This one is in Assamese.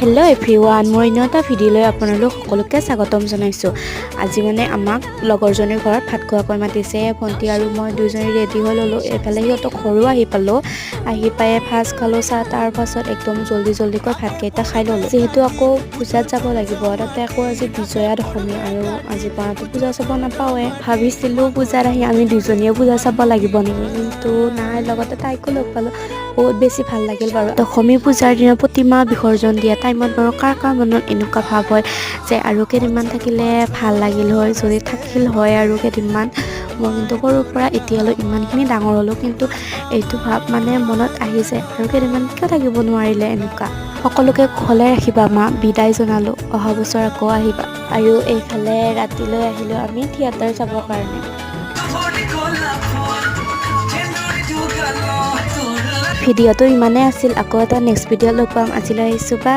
হেল্ল' এভৰিৱান, মই এটা ভিডিঅ'লৈ আপোনালোক সকলোকে স্বাগতম জনাইছোঁ। আজি মানে আমাক লগৰজনীৰ ঘৰত ভাত খোৱাকৈ মাতিছে। ভণ্টি আৰু মই দুইজনী ৰেডি হৈ ল'লোঁ। এইফালে সিহঁতক ঘৰো আহি পালোঁ। আহি পাই ফাৰ্ষ্ট খালোঁ চাহ, তাৰ পাছত একদম জল্দিকৈ ভাতকেইটা খাই ল'লোঁ। যিহেতু আকৌ পূজাত যাব লাগিব, তাতে আকৌ আজি বিজয়া দশমী আৰু আজিৰ পৰাতো পূজা চাব নাপাওঁৱে। ভাবিছিলোঁ পূজাত আহি আমি দুইজনীয়ে পূজা চাব লাগিব নেকি, কিন্তু নাই, লগতে তাইকো লগ পালোঁ। বহুত বেছি ভাল লাগিল বাৰু। দশমী পূজাৰ দিনা প্ৰতিমা বিসৰ্জন দিয়া টাইমত বাৰু কাৰ মনত এনেকুৱা ভাৱ হয় যে আৰু কেইদিনমান থাকিলে ভাল লাগিল হয়, যদি থাকিল হয় আৰু কেইদিনমান। মই কিন্তু সৰুৰ পৰা এতিয়ালৈ ইমানখিনি ডাঙৰ হ'লোঁ, কিন্তু এইটো ভাৱ মানে মনত আহি যায় আৰু কেইদিনমান কিয় থাকিব নোৱাৰিলে এনেকুৱা। সকলোকে ঘৰলে ৰাখিবা মা, বিদায় জনালোঁ। অহা বছৰ আকৌ আহিবা। আৰু এইফালে ৰাতিলৈ আহিলোঁ আমি থিয়েটাৰ চাবৰ কাৰণে। ভিডিঅ'টো ইমানেই আছিল। আকৌ এটা নেক্সট ভিডিঅ' লগ পাম। আজিলৈ আহিছোঁ, বাই।